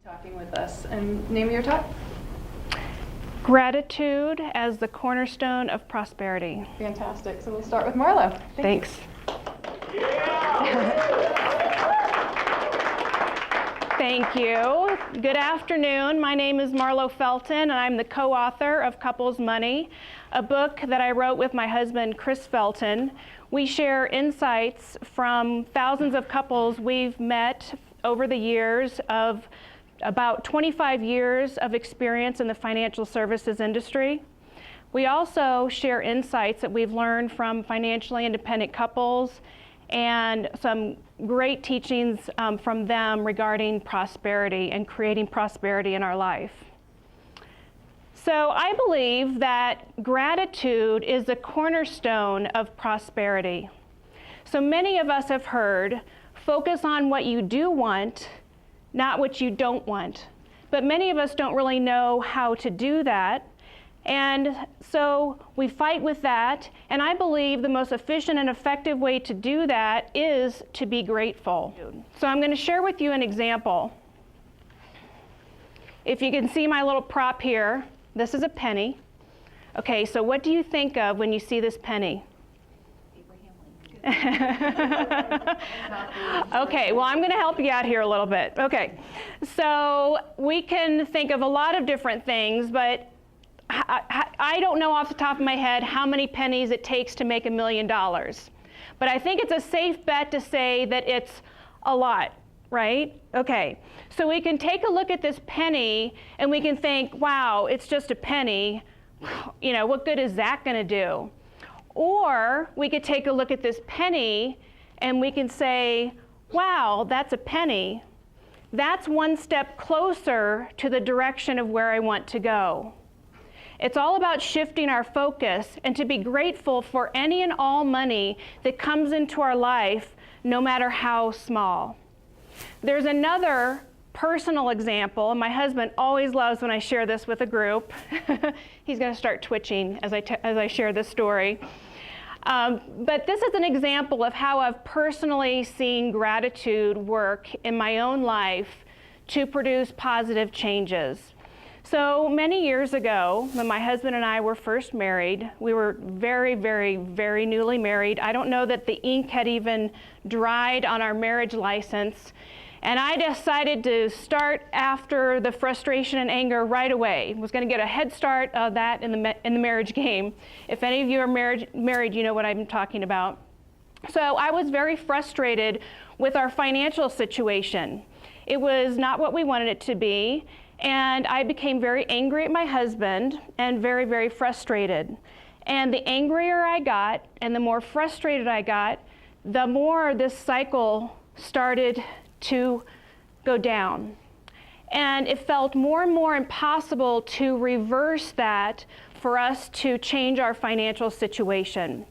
Talking with us, and name of your talk? Gratitude as the cornerstone of prosperity. Fantastic. So we'll start with Marlow. Thanks. Thank you. Good afternoon. My name is Marlow Felton, and I'm the co-author of Couples Money, a book that I wrote with my husband, Chris Felton. We share insights from thousands of couples we've met over the years of about 25 years of experience in the financial services industry. We also share insights that we've learned from financially independent couples and some great teachings from them regarding prosperity and creating prosperity in our life. So I believe that gratitude is the cornerstone of prosperity. So many of us have heard, focus on what you do want, not what you don't want. But many of us don't really know how to do that. And so we fight with that. And I believe the most efficient and effective way to do that is to be grateful. So I'm going to share with you an example. If you can see my little prop here, this is a penny. Okay, so what do you think of when you see this penny? Okay, well, I'm going to help you out here a little bit. Okay, so we can think of a lot of different things, but I don't know off the top of my head how many pennies it takes to make $1 million. But I think it's a safe bet to say that it's a lot, right? Okay, so we can take a look at this penny and we can think, wow, it's just a penny. You know, what good is that going to do? Or we could take a look at this penny and we can say, wow, that's a penny. That's one step closer to the direction of where I want to go. It's all about shifting our focus and to be grateful for any and all money that comes into our life, no matter how small. There's another personal example, and my husband always loves when I share this with a group. He's going to start twitching as I share this story. But this is an example of how I've personally seen gratitude work in my own life to produce positive changes. So many years ago, when my husband and I were first married, we were very, very, very newly married. I don't know that the ink had even dried on our marriage license. And I decided to start after the frustration and anger right away. I was going to get a head start of that in the marriage game. If any of you are married, you know what I'm talking about. So I was very frustrated with our financial situation. It was not what we wanted it to be. And I became very angry at my husband and very, very frustrated. And the angrier I got and the more frustrated I got, the more this cycle started to go down. And it felt more and more impossible to reverse that for us to change our financial situation.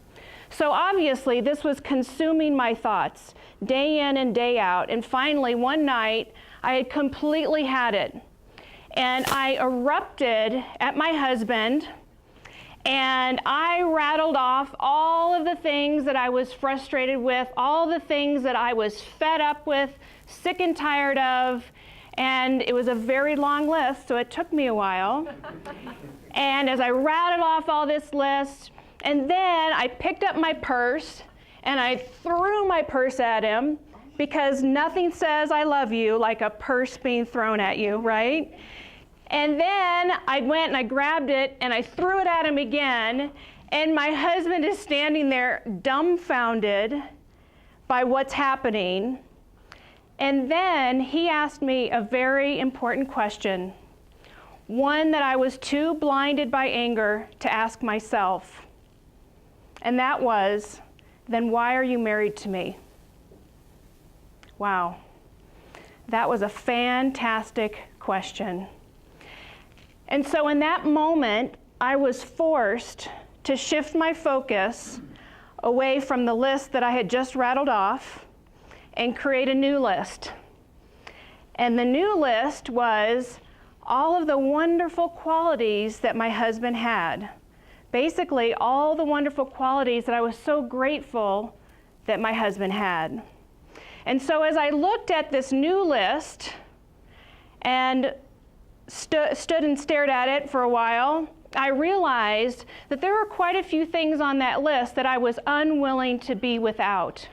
So obviously this was consuming my thoughts day in and day out. And finally one night I had completely had it. And I erupted at my husband and I rattled off all of the things that I was frustrated with, all the things that I was fed up with, sick and tired of, and it was a very long list, so it took me a while. And as I rattled off all this list, and then I picked up my purse and I threw my purse at him, because nothing says I love you like a purse being thrown at you, right? And then I went and I grabbed it and I threw it at him again, and my husband is standing there dumbfounded by what's happening. And then he asked me a very important question, one that I was too blinded by anger to ask myself. And that was, then why are you married to me? Wow, that was a fantastic question. And so in that moment, I was forced to shift my focus away from the list that I had just rattled off and create a new list. And the new list was all of the wonderful qualities that my husband had. Basically, all the wonderful qualities that I was so grateful that my husband had. And so as I looked at this new list, and stood and stared at it for a while, I realized that there were quite a few things on that list that I was unwilling to be without.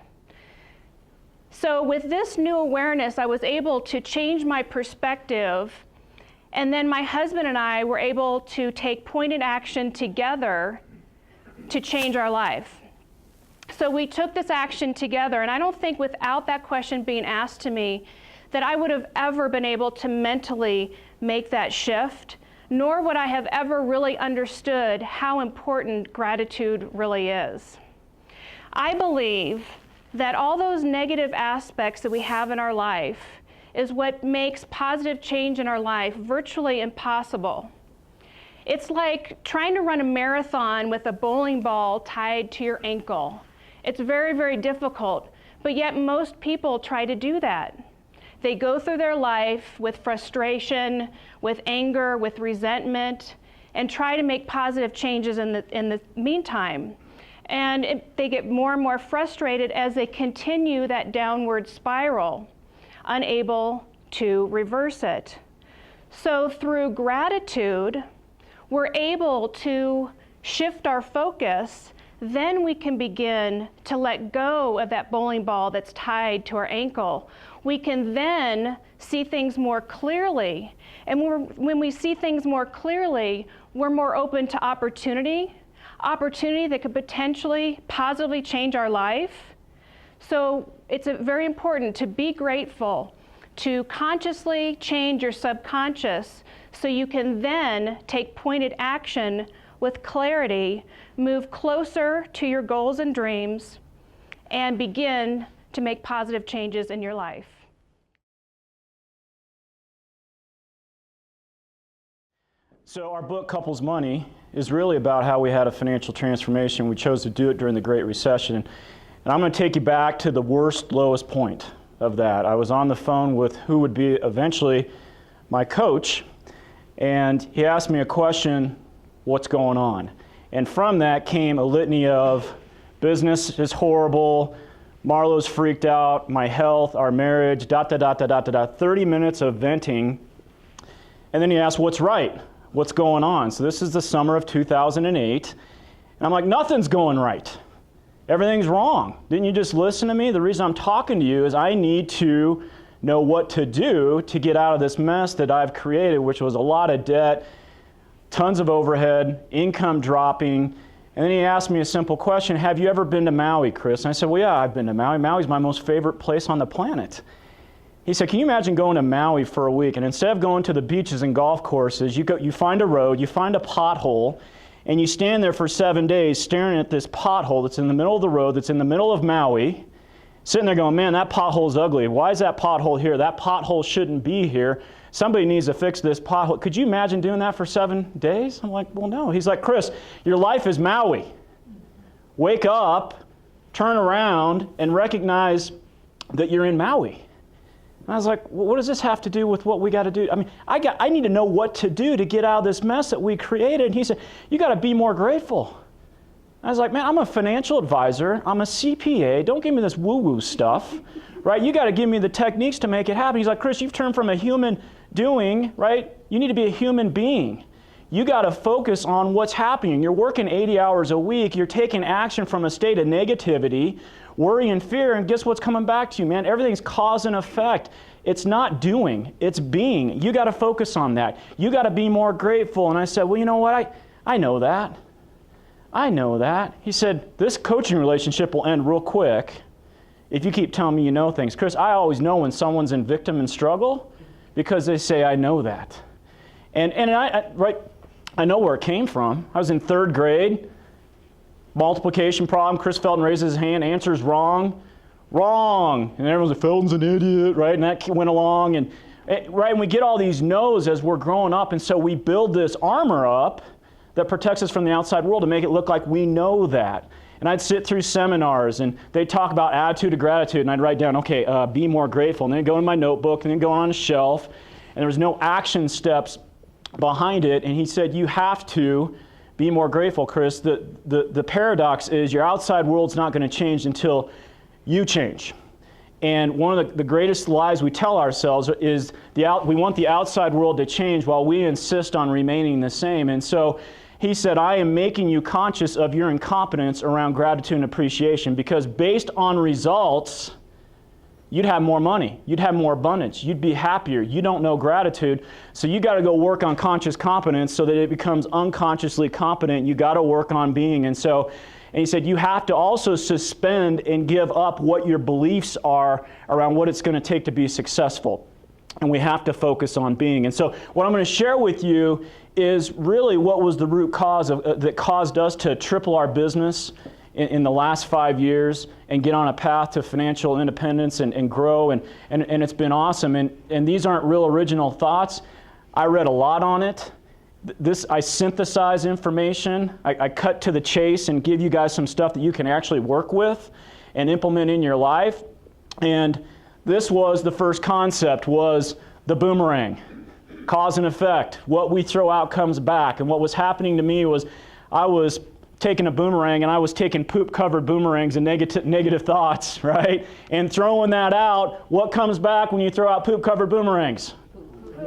So with this new awareness, I was able to change my perspective, and then my husband and I were able to take pointed action together to change our life. So we took this action together, and I don't think without that question being asked to me that I would have ever been able to mentally make that shift, nor would I have ever really understood how important gratitude really is. I believe that all those negative aspects that we have in our life is what makes positive change in our life virtually impossible. It's like trying to run a marathon with a bowling ball tied to your ankle. It's very, very difficult, but yet most people try to do that. They go through their life with frustration, with anger, with resentment, and try to make positive changes in the meantime. And they get more and more frustrated as they continue that downward spiral, unable to reverse it. So through gratitude, we're able to shift our focus. Then we can begin to let go of that bowling ball that's tied to our ankle. We can then see things more clearly. And when we see things more clearly, we're more open to opportunity that could potentially positively change our life. So it's very important to be grateful, to consciously change your subconscious so you can then take pointed action with clarity, move closer to your goals and dreams, and begin to make positive changes in your life. So our book, Couples Money, is really about how we had a financial transformation. We chose to do it during the Great Recession. And I'm going to take you back to the worst, lowest point of that. I was on the phone with who would be eventually my coach, and he asked me a question, what's going on? And from that came a litany of business is horrible, Marlow's freaked out, my health, our marriage, 30 minutes of venting. And then he asked, what's right? What's going on? So this is the summer of 2008. And I'm like, nothing's going right. Everything's wrong. Didn't you just listen to me? The reason I'm talking to you is I need to know what to do to get out of this mess that I've created, which was a lot of debt, tons of overhead, income dropping. And then he asked me a simple question, have you ever been to Maui, Chris? And I said, well, yeah, I've been to Maui. Maui's my most favorite place on the planet. He said, can you imagine going to Maui for a week, and instead of going to the beaches and golf courses, you find a road, you find a pothole, and you stand there for 7 days staring at this pothole that's in the middle of the road, that's in the middle of Maui, sitting there going, man, that pothole's ugly. Why is that pothole here? That pothole shouldn't be here. Somebody needs to fix this pothole. Could you imagine doing that for 7 days? I'm like, well, no. He's like, Chris, your life is Maui. Wake up, turn around, and recognize that you're in Maui. And I was like, well, what does this have to do with what we got to do? I mean, I need to know what to do to get out of this mess that we created. And he said, you got to be more grateful. I was like, man, I'm a financial advisor. I'm a CPA. Don't give me this woo-woo stuff, right? You got to give me the techniques to make it happen. He's like, Chris, you've turned from a human doing, right? You need to be a human being. You got to focus on what's happening. You're working 80 hours a week. You're taking action from a state of negativity, worry and fear, and guess what's coming back to you, man? Everything's cause and effect. It's not doing, it's being. You got to focus on that. You got to be more grateful. And I said, well, you know what? I know that. I know that. He said, this coaching relationship will end real quick if you keep telling me you know things. Chris, I always know when someone's in victim and struggle because they say, I know that. And I know where it came from. I was in 3rd grade, multiplication problem. Chris Felton raises his hand, answers wrong. Wrong. And everyone's like, Felton's an idiot, right? And that went along. And we get all these no's as we're growing up. And so we build this armor up that protects us from the outside world to make it look like we know that. And I'd sit through seminars, and they'd talk about attitude of gratitude, and I'd write down, okay, be more grateful. And then go in my notebook, and then go on a shelf. And there was no action steps behind it. And he said, you have to be more grateful, Chris. The paradox is your outside world's not going to change until you change. And one of the greatest lies we tell ourselves is we want the outside world to change while we insist on remaining the same. And so he said, I am making you conscious of your incompetence around gratitude and appreciation, because based on results, you'd have more money, you'd have more abundance, you'd be happier. You don't know gratitude, so you got to go work on conscious competence so that it becomes unconsciously competent. You got to work on being. And he said, you have to also suspend and give up what your beliefs are around what it's going to take to be successful. And we have to focus on being. And so what I'm going to share with you is really what was the root cause that caused us to triple our business in the last 5 years and get on a path to financial independence and grow. And it's been awesome. And these aren't real original thoughts. I read a lot on it. I synthesize information, I cut to the chase and give you guys some stuff that you can actually work with and implement in your life. And this was the first concept, was the boomerang, cause and effect. What we throw out comes back. And what was happening to me was I was taking a boomerang and I was taking poop-covered boomerangs and negative thoughts, right? And throwing that out, what comes back when you throw out poop-covered boomerangs?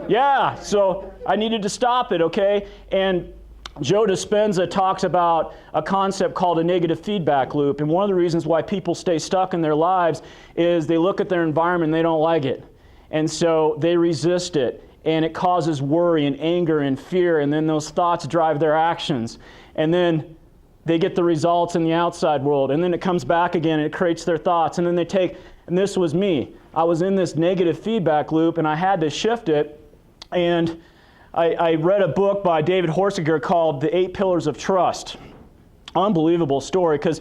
Yeah, so I needed to stop it, okay? And Joe Dispenza talks about a concept called a negative feedback loop. And one of the reasons why people stay stuck in their lives is they look at their environment and they don't like it. And so they resist it. And it causes worry and anger and fear. And then those thoughts drive their actions. And then they get the results in the outside world. And then it comes back again and it creates their thoughts. And then and this was me. I was in this negative feedback loop and I had to shift it. And I read a book by David Horsiger called The 8 Pillars of Trust. Unbelievable story, because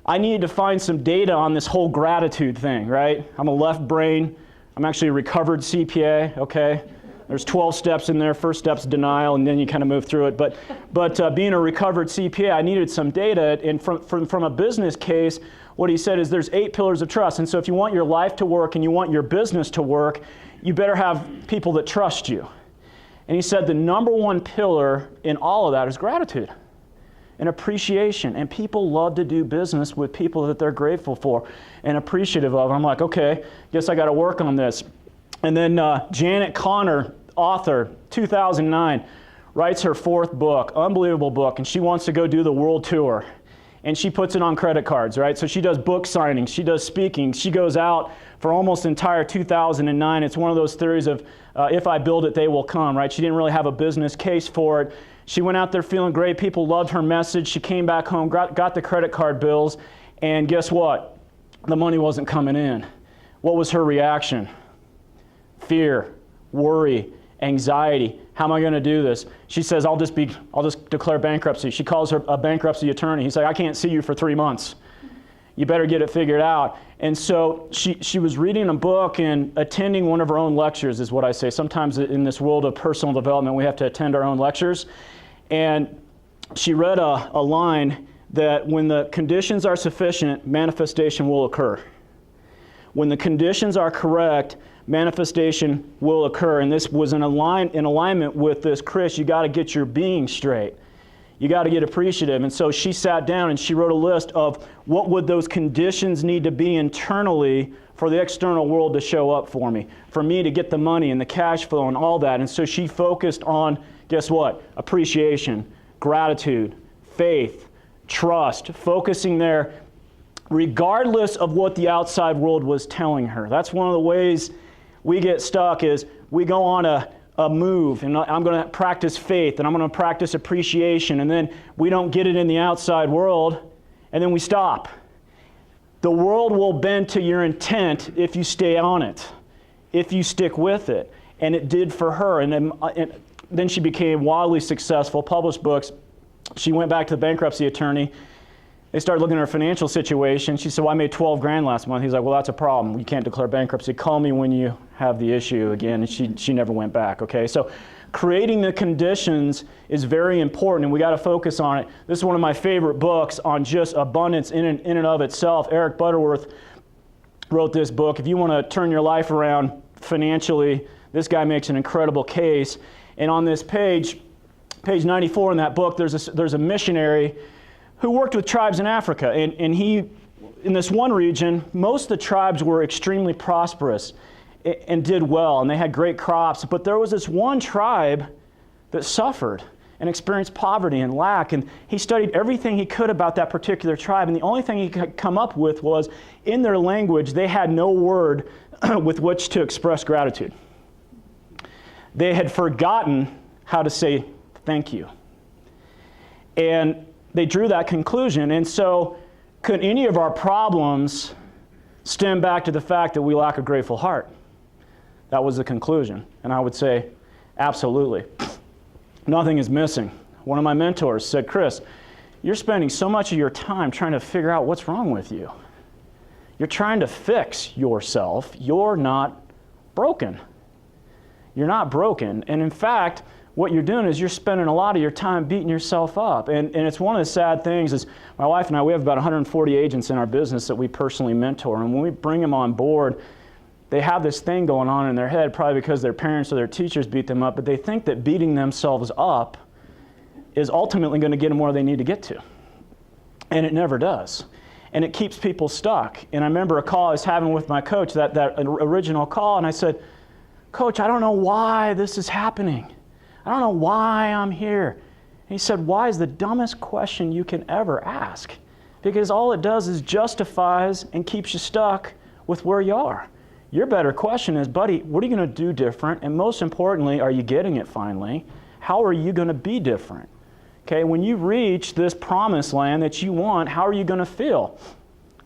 I needed to find some data on this whole gratitude thing, right? I'm a left brain. I'm actually a recovered CPA, okay? There's 12 steps in there. First step's denial, and then you kind of move through it. But being a recovered CPA, I needed some data. And from a business case, what he said is there's 8 pillars of trust. And so if you want your life to work and you want your business to work, you better have people that trust you. And he said the number one pillar in all of that is gratitude and appreciation. And people love to do business with people that they're grateful for and appreciative of. I'm like, okay, guess I got to work on this. And then Janet Connor, author, 2009, writes her 4th book, unbelievable book, and she wants to go do the world tour. And she puts it on credit cards, right? So she does book signings, she does speaking, she goes out for almost entire 2009. It's one of those theories of if I build it, they will come, right? She didn't really have a business case for it. She went out there feeling great. People loved her message. She came back home, got the credit card bills, and guess what? The money wasn't coming in. What was her reaction? Fear, worry, anxiety. How am I going to do this? She says, I'll just declare bankruptcy. She calls her a bankruptcy attorney. He's like, I can't see you for 3 months. You better get it figured out. And so she was reading a book and attending one of her own lectures, is what I say. Sometimes in this world of personal development, we have to attend our own lectures. And she read a line that when the conditions are sufficient, manifestation will occur. When the conditions are correct, manifestation will occur. And this was in alignment with this, Chris, you got to get your being straight. You got to get appreciative. And so she sat down and she wrote a list of what would those conditions need to be internally for the external world to show up for me to get the money and the cash flow and all that. And so she focused on, guess what? Appreciation, gratitude, faith, trust, focusing there regardless of what the outside world was telling her. That's one of the ways we get stuck, is we go on a move, and I'm going to practice faith, and I'm going to practice appreciation, and then we don't get it in the outside world, and then we stop. The world will bend to your intent if you stay on it, if you stick with it. And it did for her. And then she became wildly successful, published books. She went back to the bankruptcy attorney. They started looking at her financial situation. She said, well, I made $12,000 last month. He's like, well, that's a problem. You can't declare bankruptcy. Call me when you have the issue again. And she never went back, okay? So creating the conditions is very important, and we got to focus on it. This is one of my favorite books on just abundance in and of itself. Eric Butterworth wrote this book. If you want to turn your life around financially, this guy makes an incredible case. And on this page 94 in that book, there's a missionary who worked with tribes in Africa, and he in this one region, most of the tribes were extremely prosperous and did well, and they had great crops. But there was this one tribe that suffered and experienced poverty and lack, and he studied everything he could about that particular tribe, and the only thing he could come up with was, in their language, they had no word with which to express gratitude. They had forgotten how to say thank you. And they drew that conclusion. And so, could any of our problems stem back to the fact that we lack a grateful heart? That was the conclusion. And I would say, absolutely. Nothing is missing. One of my mentors said, Chris, you're spending so much of your time trying to figure out what's wrong with you. You're trying to fix yourself. You're not broken. You're not broken. And in fact, what you're doing is you're spending a lot of your time beating yourself up. And it's one of the sad things is my wife and I, we have about 140 agents in our business that we personally mentor. And when we bring them on board, they have this thing going on in their head, probably because their parents or their teachers beat them up, but they think that beating themselves up is ultimately going to get them where they need to get to. And it never does. And it keeps people stuck. And I remember a call I was having with my coach, that original call, and I said, Coach, I don't know why this is happening. I don't know why I'm here. And he said, why is the dumbest question you can ever ask? Because all it does is justifies and keeps you stuck with where you are. Your better question is, buddy, what are you going to do different? And most importantly, are you getting it finally? How are you going to be different? Okay, when you reach this promised land that you want, how are you going to feel?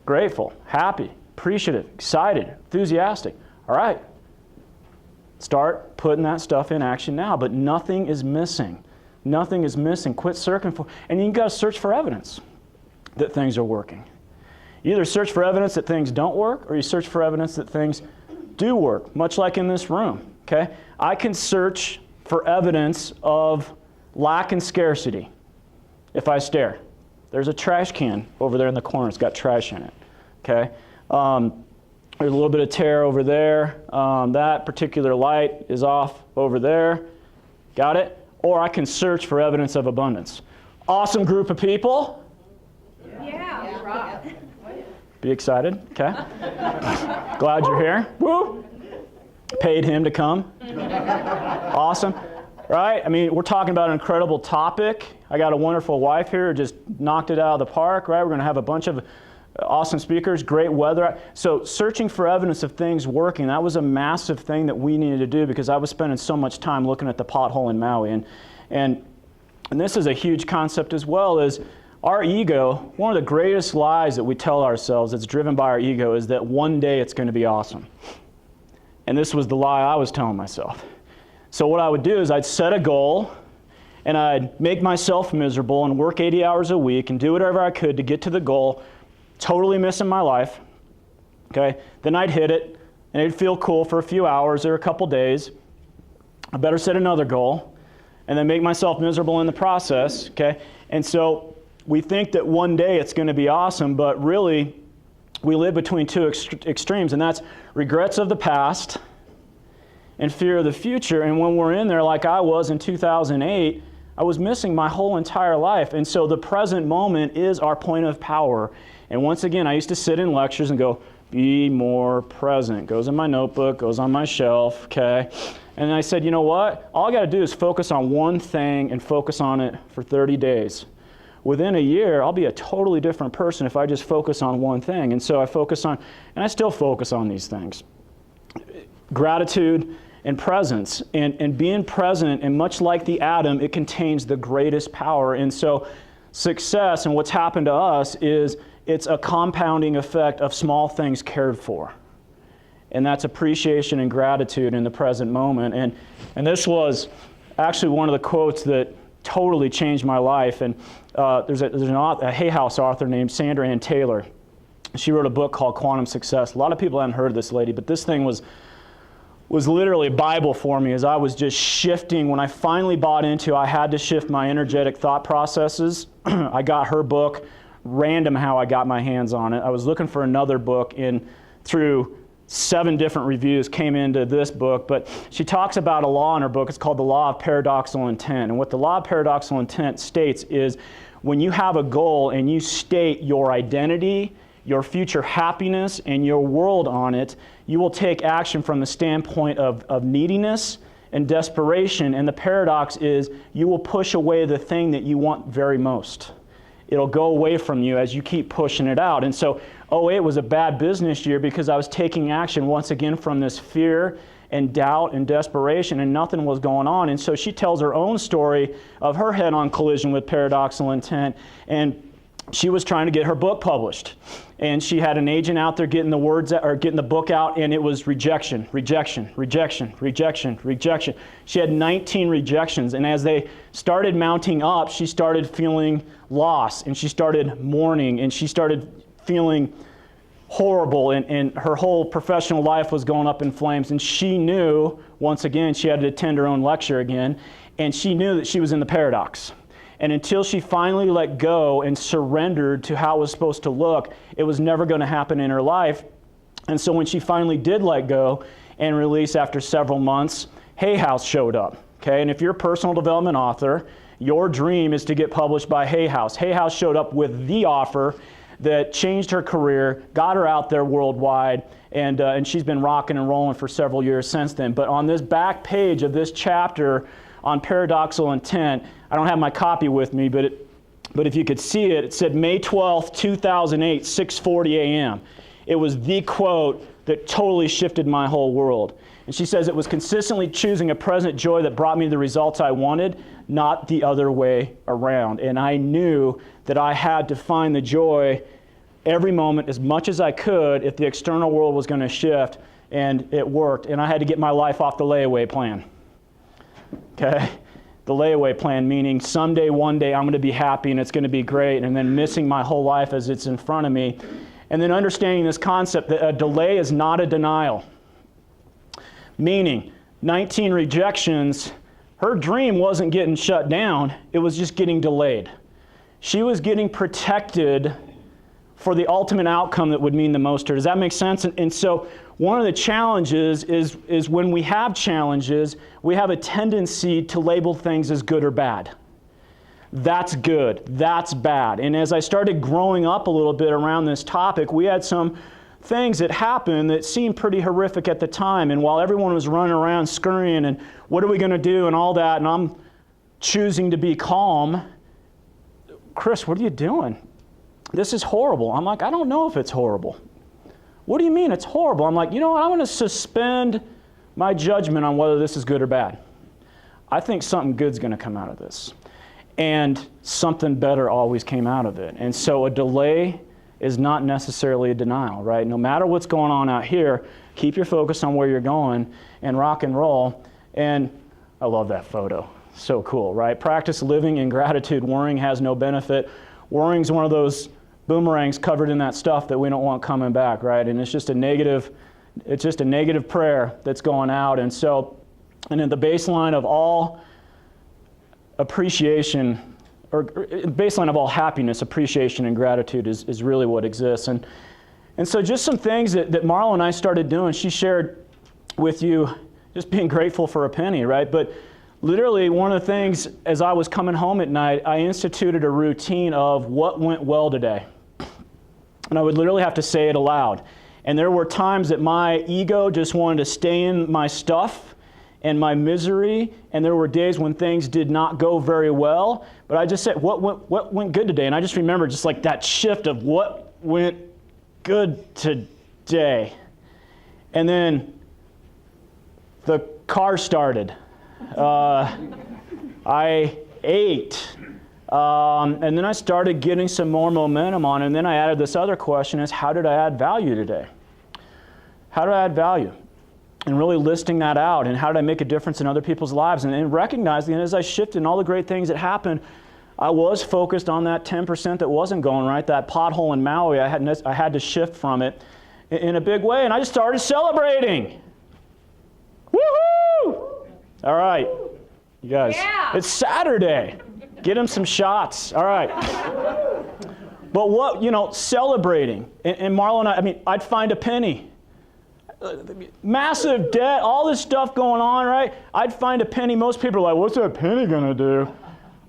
Grateful, happy, appreciative, excited, enthusiastic. All right. Start putting that stuff in action now, but nothing is missing. Nothing is missing. Quit searching for, and you got to search for evidence that things are working. You either search for evidence that things don't work, or you search for evidence that things do work, much like in this room, okay? I can search for evidence of lack and scarcity if I stare. There's a trash can over there in the corner. It's got trash in it, okay? There's a little bit of tear over there. That particular light is off over there. Got it? Or I can search for evidence of abundance. Awesome group of people. Yeah, rock. Be excited, okay? Glad you're here. Woo! Paid him to come. Awesome. Right? I mean, we're talking about an incredible topic. I got a wonderful wife here who just knocked it out of the park, right? We're going to have a bunch of awesome speakers, great weather. So searching for evidence of things working, that was a massive thing that we needed to do because I was spending so much time looking at the pothole in Maui. And this is a huge concept as well, is our ego. One of the greatest lies that we tell ourselves that's driven by our ego is that one day it's going to be awesome. And this was the lie I was telling myself. So what I would do is I'd set a goal and I'd make myself miserable and work 80 hours a week and do whatever I could to get to the goal, totally missing my life. Okay? Then I'd hit it and it'd feel cool for a few hours or a couple days. I better set another goal and then make myself miserable in the process. Okay? And so we think that one day it's going to be awesome, but really we live between two extremes, and that's regrets of the past and fear of the future. And when we're in there like I was in 2008, I was missing my whole entire life. And so the present moment is our point of power. And once again, I used to sit in lectures and go, be more present. Goes in my notebook, goes on my shelf, okay? And I said, you know what? All I got to do is focus on one thing and focus on it for 30 days. Within a year, I'll be a totally different person if I just focus on one thing. And so I focus on, and I still focus on these things. Gratitude and presence. And being present, and much like the atom, it contains the greatest power. And so success and what's happened to us is it's a compounding effect of small things cared for. And that's appreciation and gratitude in the present moment. And this was actually one of the quotes that totally changed my life. And there's a Hay House author named Sandra Ann Taylor. She wrote a book called Quantum Success. A lot of people hadn't heard of this lady, but this thing was literally a Bible for me as I was just shifting. When I finally bought into I had to shift my energetic thought processes, I got her book, random how I got my hands on it. I was looking for another book through 7 different reviews, came into this book, but she talks about a law in her book. It's called the law of paradoxical intent. And what the law of paradoxical intent states is when you have a goal and you state your identity, your future happiness and your world on it, you will take action from the standpoint of neediness and desperation. And the paradox is you will push away the thing that you want very most. It'll go away from you as you keep pushing it out. And so, '08 was a bad business year because I was taking action once again from this fear and doubt and desperation, and nothing was going on. And so she tells her own story of her head-on collision with paradoxical intent, and she was trying to get her book published. And she had an agent out there getting the book out, and it was rejection, rejection, rejection, rejection, rejection. She had 19 rejections, and as they started mounting up, she started feeling lost, and she started mourning, and she started feeling horrible, and her whole professional life was going up in flames. And she knew, once again, she had to attend her own lecture again, and she knew that she was in the paradox. And until she finally let go and surrendered to how it was supposed to look, it was never going to happen in her life. And so when she finally did let go and release after several months, Hay House showed up. Okay, and if you're a personal development author, your dream is to get published by Hay House. Hay House showed up with the offer that changed her career, got her out there worldwide, and she's been rocking and rolling for several years since then. But on this back page of this chapter on paradoxical intent, I don't have my copy with me, but if you could see it, it said May 12th, 2008, 6:40 a.m. It was the quote that totally shifted my whole world. And she says, it was consistently choosing a present joy that brought me the results I wanted, not the other way around. And I knew that I had to find the joy every moment as much as I could if the external world was going to shift, and it worked. And I had to get my life off the layaway plan. Okay? The layaway plan, meaning someday, one day, I'm going to be happy and it's going to be great, and then missing my whole life as it's in front of me. And then understanding this concept that a delay is not a denial. Meaning, 19 rejections, her dream wasn't getting shut down, it was just getting delayed. She was getting protected for the ultimate outcome that would mean the most to her. Does that make sense? And so one of the challenges is when we have challenges, we have a tendency to label things as good or bad. That's good, that's bad. And as I started growing up a little bit around this topic, we had some things that happened that seemed pretty horrific at the time. And while everyone was running around scurrying and what are we going to do and all that, and I'm choosing to be calm, Chris, what are you doing? This is horrible. I'm like, I don't know if it's horrible. What do you mean it's horrible? I'm like, you know what? I'm going to suspend my judgment on whether this is good or bad. I think something good's going to come out of this. And something better always came out of it. And so a delay is not necessarily a denial, right? No matter what's going on out here, keep your focus on where you're going and rock and roll. And I love that photo. So cool, right? Practice living in gratitude. Worrying has no benefit. Worrying's one of those boomerangs covered in that stuff that we don't want coming back, right? And it's just a negative prayer that's going out. And so, and at the baseline of all appreciation, or baseline of all happiness, appreciation and gratitude is really what exists. And so just some things that Marlo and I started doing, she shared with you, just being grateful for a penny, right? But literally one of the things, as I was coming home at night, I instituted a routine of what went well today. And I would literally have to say it aloud. And there were times that my ego just wanted to stay in my stuff and my misery, and there were days when things did not go very well, but I just said, what went good today? And I just remember just like that shift of what went good today. And then the car started. I ate. And then I started getting some more momentum on it, and then I added this other question is, how did I add value today? How did I add value? And really listing that out, and how did I make a difference in other people's lives? And recognizing that as I shifted and all the great things that happened, I was focused on that 10% that wasn't going right, that pothole in Maui. I had to shift from it in a big way, and I just started celebrating. Woohoo! All right, you guys, It's Saturday. Get him some shots. All right. But what, celebrating. And Marlo and I, I'd find a penny. Massive debt, all this stuff going on, right? I'd find a penny. Most people are like, what's that penny going to do?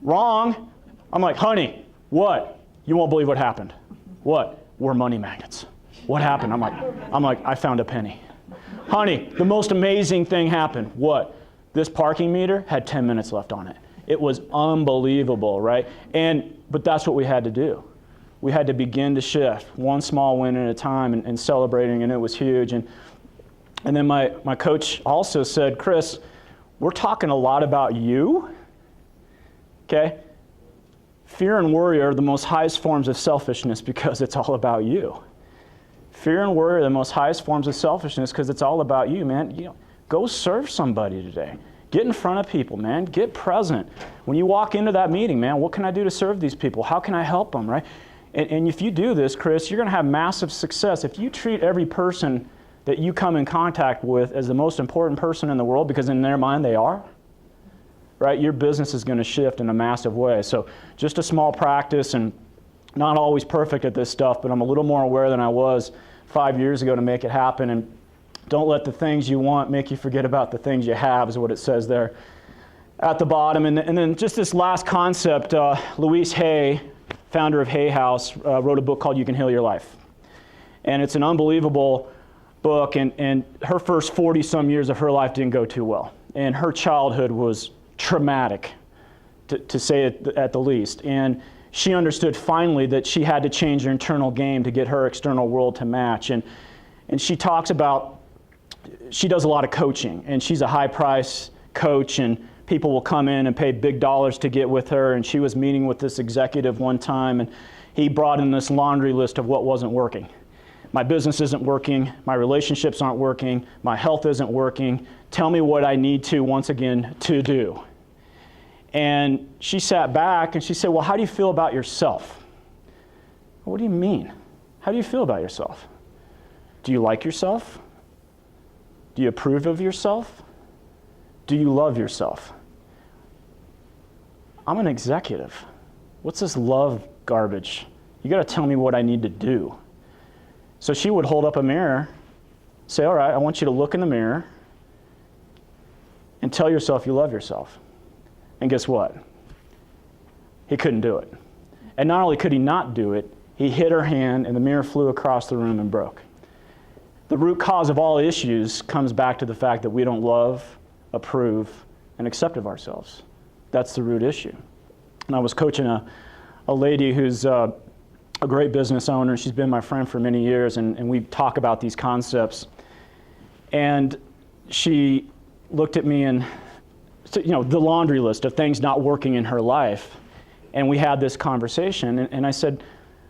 Wrong. I'm like, honey, what? You won't believe what happened. What? we're money magnets. What happened? I'm like, I found a penny. Honey, the most amazing thing happened. What? This parking meter had 10 minutes left on it. It was unbelievable, right? But that's what we had to do. We had to begin to shift one small win at a time and celebrating, and it was huge. And then my coach also said, Chris, we're talking a lot about you, okay? Fear and worry are the most highest forms of selfishness because it's all about you. Fear and worry are the most highest forms of selfishness because it's all about you, man. Go serve somebody today. Get in front of people, man. Get present. When you walk into that meeting, man, what can I do to serve these people? How can I help them, right? And if you do this, Chris, you're going to have massive success. If you treat every person that you come in contact with as the most important person in the world, because in their mind they are, right, your business is going to shift in a massive way. So just a small practice, and not always perfect at this stuff, but I'm a little more aware than I was 5 years ago to make it happen. And don't let the things you want make you forget about the things you have, is what it says there at the bottom. And then just this last concept, Louise Hay, founder of Hay House, wrote a book called You Can Heal Your Life. And it's an unbelievable book, and her first 40-some years of her life didn't go too well. And her childhood was traumatic, to say it at the least. And she understood finally that she had to change her internal game to get her external world to match. And she talks about, she does a lot of coaching, and she's a high-price coach, and people will come in and pay big dollars to get with her. And she was meeting with this executive one time, and he brought in this laundry list of what wasn't working. My business isn't working, my relationships aren't working, my health isn't working. Tell me what I need to, once again, to do. And she sat back and she said, well, how do you feel about yourself? What do you mean? How do you feel about yourself? Do you like yourself? Do you approve of yourself? Do you love yourself? I'm an executive. What's this love garbage? You got to tell me what I need to do. So she would hold up a mirror, say, all right, I want you to look in the mirror and tell yourself you love yourself. And guess what? He couldn't do it. And not only could he not do it, he hit her hand and the mirror flew across the room and broke. The root cause of all issues comes back to the fact that we don't love, approve, and accept of ourselves. That's the root issue. And I was coaching a lady who's a great business owner. She's been my friend for many years, and we talk about these concepts. And she looked at me and, the laundry list of things not working in her life. And we had this conversation, and I said,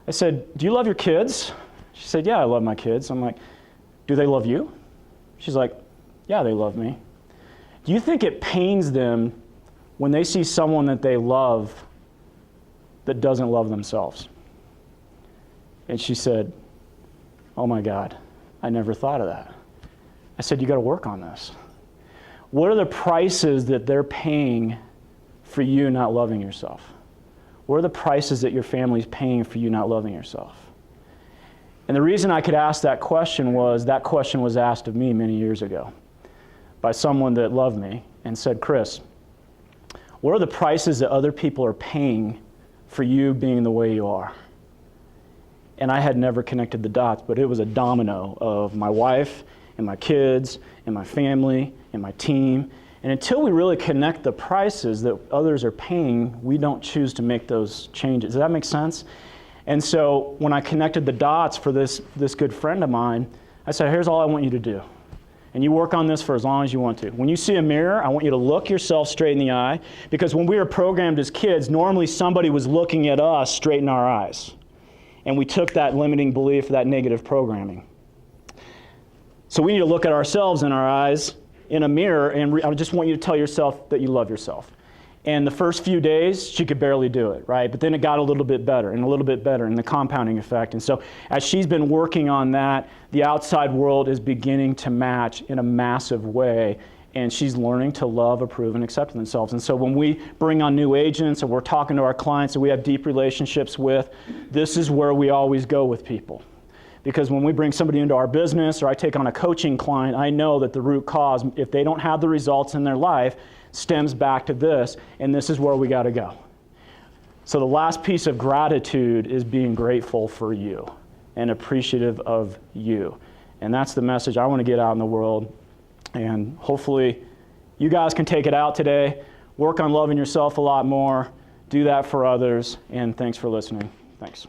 do you love your kids? She said, yeah, I love my kids. I'm like, do they love you? She's like, yeah, they love me. Do you think it pains them when they see someone that they love that doesn't love themselves? And she said, oh my God, I never thought of that. I said, you got to work on this. What are the prices that they're paying for you not loving yourself? What are the prices that your family's paying for you not loving yourself? And the reason I could ask that question was asked of me many years ago by someone that loved me and said, Chris, what are the prices that other people are paying for you being the way you are? And I had never connected the dots, but it was a domino of my wife and my kids and my family and my team. And until we really connect the prices that others are paying, we don't choose to make those changes. Does that make sense? And so when I connected the dots for this good friend of mine, I said, here's all I want you to do. And you work on this for as long as you want to. When you see a mirror, I want you to look yourself straight in the eye, because when we were programmed as kids, normally somebody was looking at us straight in our eyes. And we took that limiting belief, that negative programming. So we need to look at ourselves in our eyes in a mirror, and I just want you to tell yourself that you love yourself. And the first few days, she could barely do it, right? But then it got a little bit better, and a little bit better, and the compounding effect. And so as she's been working on that, the outside world is beginning to match in a massive way, and she's learning to love, approve, and accept themselves. And so when we bring on new agents, or we're talking to our clients that we have deep relationships with, this is where we always go with people. Because when we bring somebody into our business, or I take on a coaching client, I know that the root cause, if they don't have the results in their life, stems back to this, and this is where we got to go. So the last piece of gratitude is being grateful for you. and appreciative of you. And that's the message I want to get out in the world. And hopefully you guys can take it out today, work on loving yourself a lot more, do that for others, and thanks for listening. Thanks.